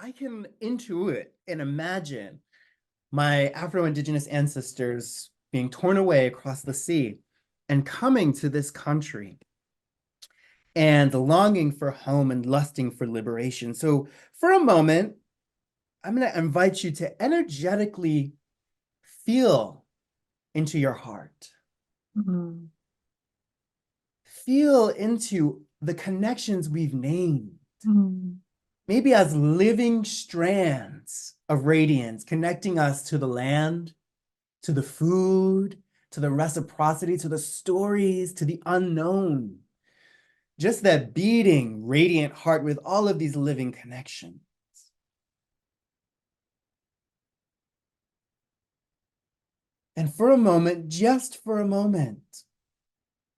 I can intuit and imagine my Afro-Indigenous ancestors being torn away across the sea and coming to this country and longing for home and lusting for liberation. So for a moment, I'm going to invite you to energetically feel into your heart. Mm-hmm. Feel into the connections we've named. Mm-hmm. Maybe as living strands of radiance connecting us to the land, to the food, to the reciprocity, to the stories, to the unknown. Just that beating, radiant heart with all of these living connections. And for a moment, just for a moment,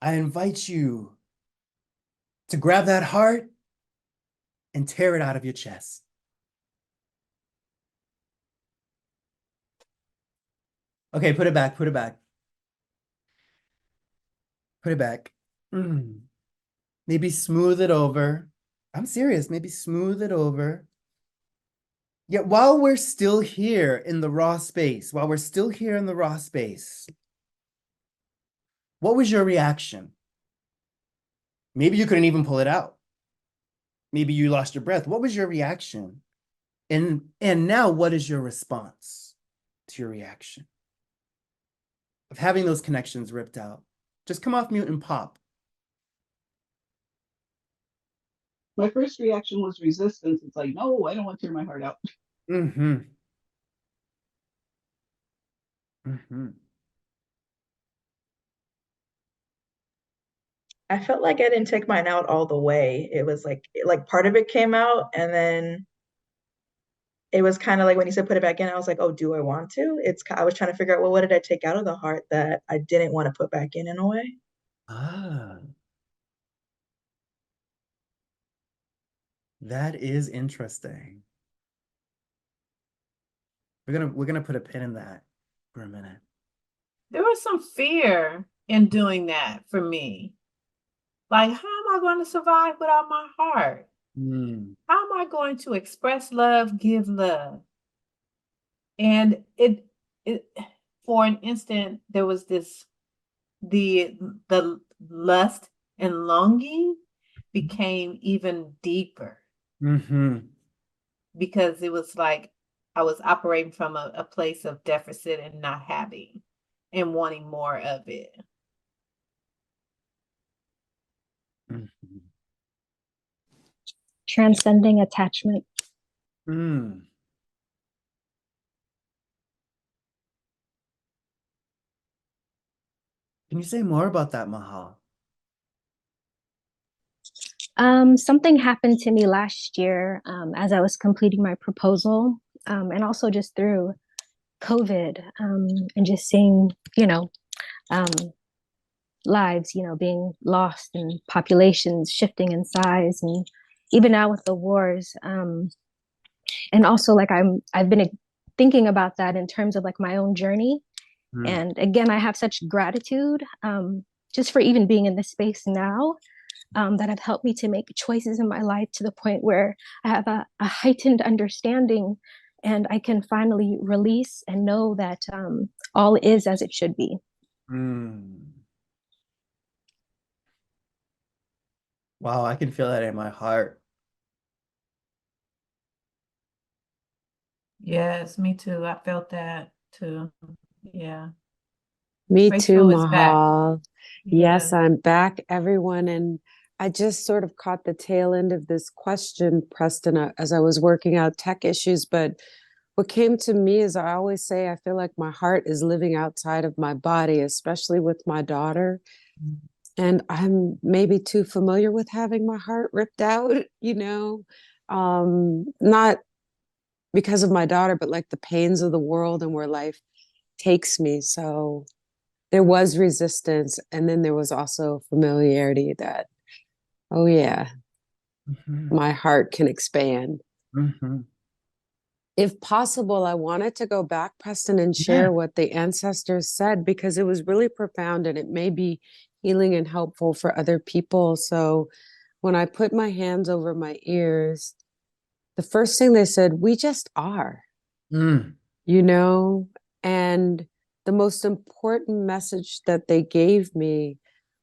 I invite you to grab that heart and tear it out of your chest. Okay, put it back, put it back. Put it back. Maybe smooth it over. I'm serious, maybe smooth it over. Yet while we're still here in the raw space, what was your reaction? Maybe you couldn't even pull it out. Maybe you lost your breath. What was your reaction? And now what is your response to your reaction of having those connections ripped out? Just come off mute and pop. My first reaction was resistance. It's like, no, I don't want to tear my heart out. Mm-hmm. Mm-hmm. I felt like I didn't take mine out all the way. It was like part of it came out, and then it was kind of like when you said put it back in, I was like, oh, do I want to? I was trying to figure out, well, what did I take out of the heart that I didn't want to put back in a way? Ah, that is interesting. We're gonna put a pin in that for a minute. There was some fear in doing that for me. Like, how am I going to survive without my heart? How am I going to express love, give love? And it for an instant, there was the lust and longing became even deeper. Mm-hmm. Because it was like I was operating from a place of deficit and not having and wanting more of it. Mm-hmm. Transcending attachment. Mm. Can you say more about that, Mahal? Something happened to me last year as I was completing my proposal, and also just through COVID, and just seeing, um, lives, being lost and populations shifting in size, and even now with the wars, and also like I've been thinking about that in terms of like my own journey. And again, I have such gratitude just for even being in this space now, that have helped me to make choices in my life to the point where I have a heightened understanding, and I can finally release and know that all is as it should be. Wow, I can feel that in my heart. Yes, me too. I felt that too. Yeah. Me Rachel too, is back. Mahal. Yes, Yeah. I'm back, everyone. And I just sort of caught the tail end of this question, Preston, as I was working out tech issues. But what came to me is I always say, I feel like my heart is living outside of my body, especially with my daughter. And I'm maybe too familiar with having my heart ripped out, not because of my daughter, but like the pains of the world and where life takes me. So there was resistance, and then there was also familiarity that, oh yeah, my heart can expand. If possible, I wanted to go back, Preston, and share what the ancestors said, because it was really profound and it may be healing and helpful for other people. So when I put my hands over my ears, the first thing they said, we just are, Mm, you know? And the most important message that they gave me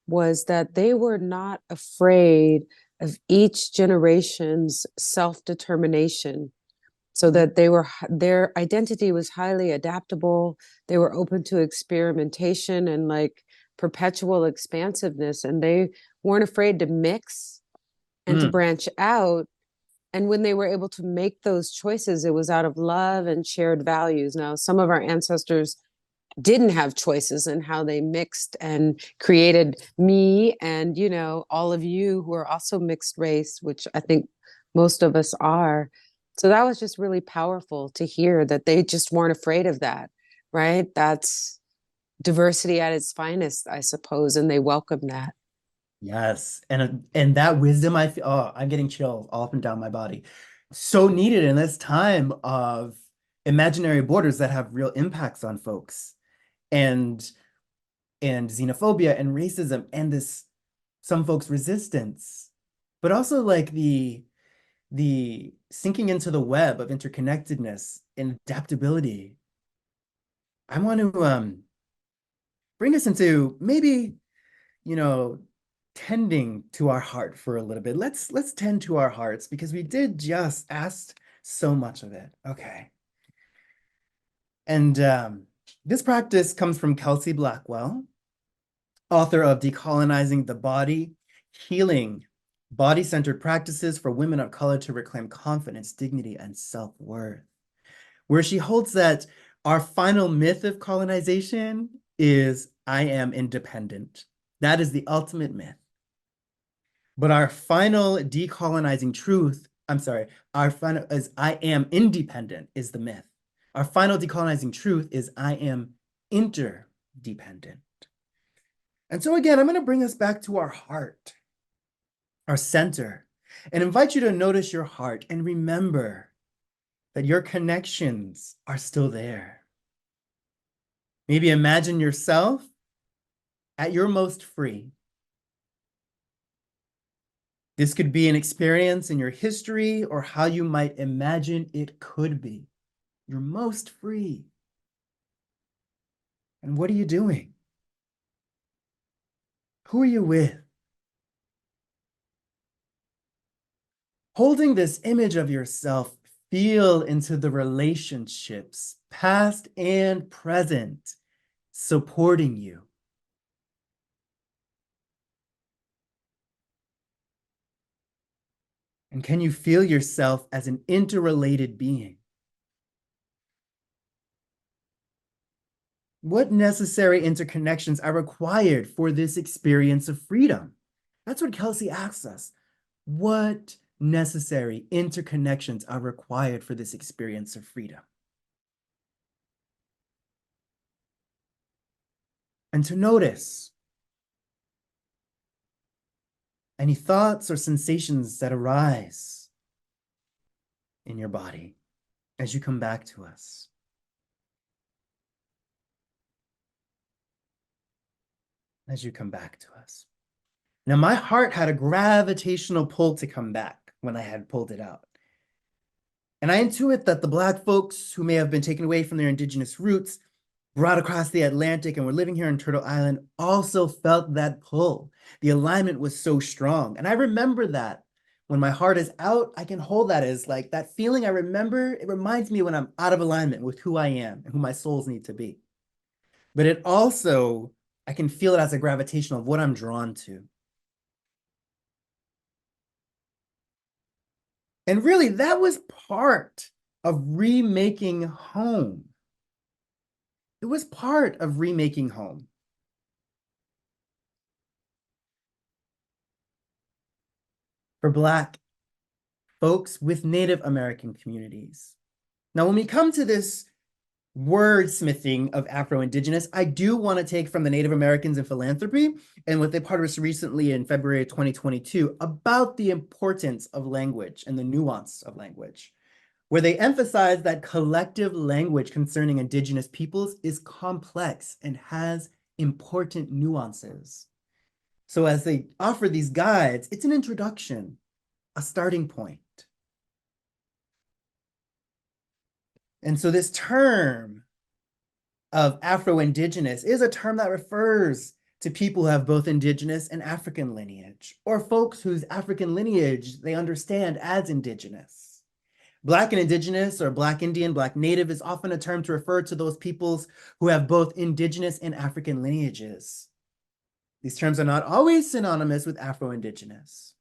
was that they were not afraid of each generation's self-determination, so that their identity was highly adaptable. They were open to experimentation and like perpetual expansiveness, and they weren't afraid to mix and to mm, branch out. And when they were able to make those choices, it was out of love and shared values. Now, some of our ancestors didn't have choices in how they mixed and created me and, you know, all of you who are also mixed race, which I think most of us are. So that was just really powerful to hear that they just weren't afraid of that, right? That's diversity at its finest, I suppose, and they welcome that. yes. And that wisdom I feel, oh, I'm getting chills all up and down my body. So needed in this time of imaginary borders that have real impacts on folks and xenophobia and racism and this some folks resistance, but also like the sinking into the web of interconnectedness and adaptability. I want to bring us into maybe, you know, tending to our heart for a little bit. Let's tend to our hearts because we did just ask so much of it. Okay. And this practice comes from Kelsey Blackwell, author of Decolonizing the Body, Healing Body-Centered Practices for Women of Color to Reclaim Confidence, Dignity, and Self-Worth, where she holds that our final myth of colonization is I am independent. That is the ultimate myth. But our final decolonizing truth, I'm sorry, our final is I am independent is the myth. Our final decolonizing truth is I am interdependent. And so again, I'm going to bring us back to our heart, our center, and invite you to notice your heart and remember that your connections are still there. Maybe imagine yourself at your most free. This could be an experience in your history or how you might imagine it could be. You're most free. And what are you doing? Who are you with? Holding this image of yourself, feel into the relationships, past and present, supporting you. And can you feel yourself as an interrelated being? What necessary interconnections are required for this experience of freedom? That's what Kelsey asks us. What necessary interconnections are required for this experience of freedom? And to notice any thoughts or sensations that arise in your body as you come back to us. As you come back to us. Now, my heart had a gravitational pull to come back when I had pulled it out. And I intuit that the Black folks who may have been taken away from their Indigenous roots, brought across the Atlantic and were living here in Turtle Island also felt that pull. The alignment was so strong. And I remember that when my heart is out, I can hold that as like that feeling I remember. It reminds me when I'm out of alignment with who I am and who my souls need to be. But it also, I can feel it as a gravitational of what I'm drawn to. And really, that was part of remaking home. It was part of remaking home. For Black folks with Native American communities. Now, when we come to this wordsmithing of Afro-Indigenous, I do want to take from the Native Americans in philanthropy and what they published recently in February of 2022 about the importance of language and the nuance of language, where they emphasize that collective language concerning Indigenous peoples is complex and has important nuances. So as they offer these guides, it's an introduction, a starting point. And so this term of Afro-Indigenous is a term that refers to people who have both Indigenous and African lineage, or folks whose African lineage they understand as Indigenous. Black and Indigenous, or Black Indian, Black Native, is often a term to refer to those peoples who have both Indigenous and African lineages. These terms are not always synonymous with Afro-Indigenous.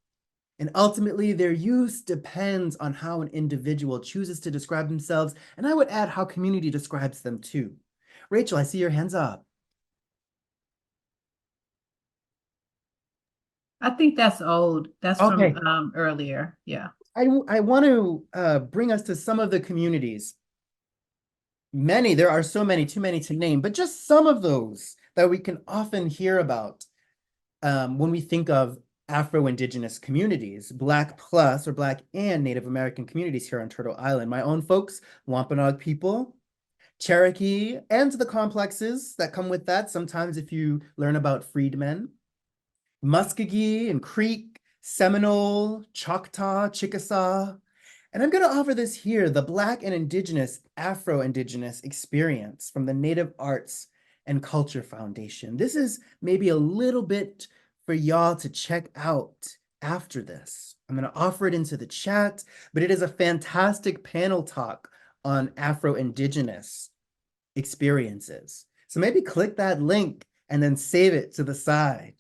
And ultimately, their use depends on how an individual chooses to describe themselves, and I would add how community describes them too. Rachel, I see your hands up. I think that's old. That's Okay. from earlier. Yeah. I want to bring us to some of the communities. Many, there are so many, too many to name, but just some of those that we can often hear about when we think of Afro-Indigenous communities, Black plus or Black and Native American communities here on Turtle Island. My own folks, Wampanoag people, Cherokee, and the complexes that come with that. Sometimes if you learn about freedmen, Muskogee and Creek, Seminole, Choctaw, Chickasaw. And I'm going to offer this here, the Black and Indigenous Afro-Indigenous experience from the Native Arts and Culture Foundation. This is maybe a little bit for y'all to check out after this. I'm going to offer it into the chat, but it is a fantastic panel talk on Afro-Indigenous experiences. So maybe click that link and then save it to the side.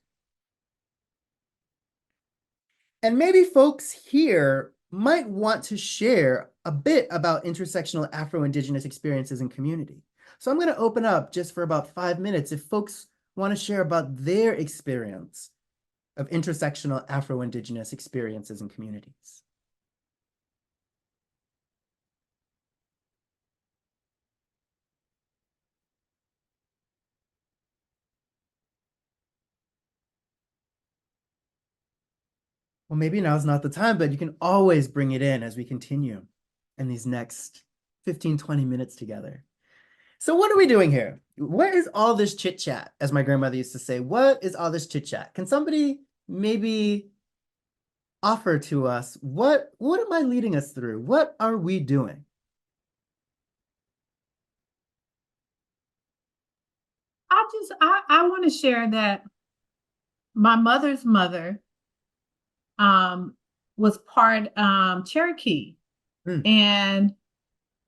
And maybe folks here might want to share a bit about intersectional Afro-Indigenous experiences and community. So I'm going to open up just for about 5 minutes if folks want to share about their experience of intersectional Afro-Indigenous experiences and communities. Well, maybe now's not the time, but you can always bring it in as we continue in these next 15, 20 minutes together. So what are we doing here? What is all this chit chat? As my grandmother used to say, what is all this chit chat? Can somebody maybe offer to us, what am I leading us through? What are we doing? I want to share that my mother's mother was part Cherokee. And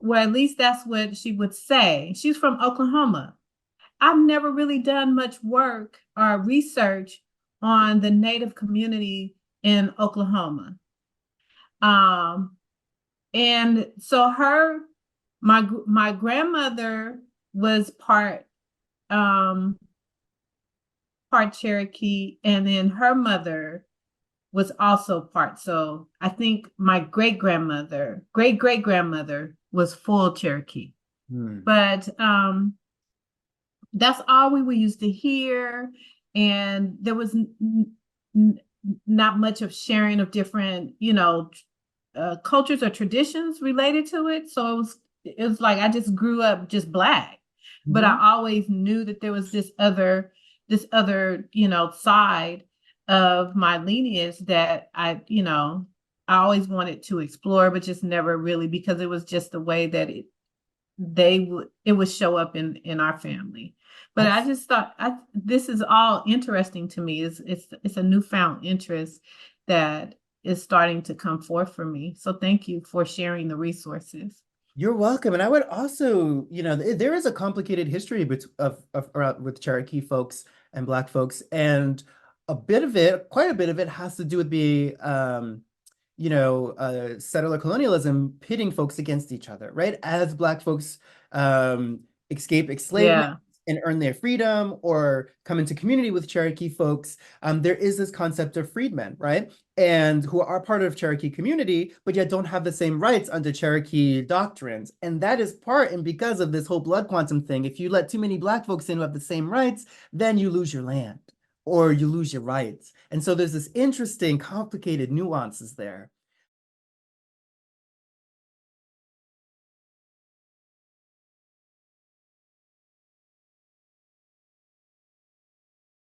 well, at least that's what she would say. She's from Oklahoma. I've never really done much work or research on the Native community in Oklahoma. And so my grandmother was part Cherokee, and then her mother was also part. So I think my great-grandmother was full Cherokee. But that's all we used to hear. And there was not much of sharing of different, cultures or traditions related to it. So it was like I just grew up just Black. But I always knew that there was this other, side of my lineage that I always wanted to explore, but just never really, because it was just the way that it would show up in our family. But I just thought this is all interesting to me. It's a newfound interest that is starting to come forth for me. So thank you for sharing the resources. You're welcome. And I would also, there is a complicated history with Cherokee folks and Black folks, and quite a bit of it has to do with the settler colonialism pitting folks against each other, right? As Black folks escape enslavement and earn their freedom or come into community with Cherokee folks, there is this concept of freedmen, right? And who are part of Cherokee community, but yet don't have the same rights under Cherokee doctrines. And that is part and because of this whole blood quantum thing. If you let too many Black folks in who have the same rights, then you lose your land or you lose your rights. And so there's this interesting, complicated nuances there.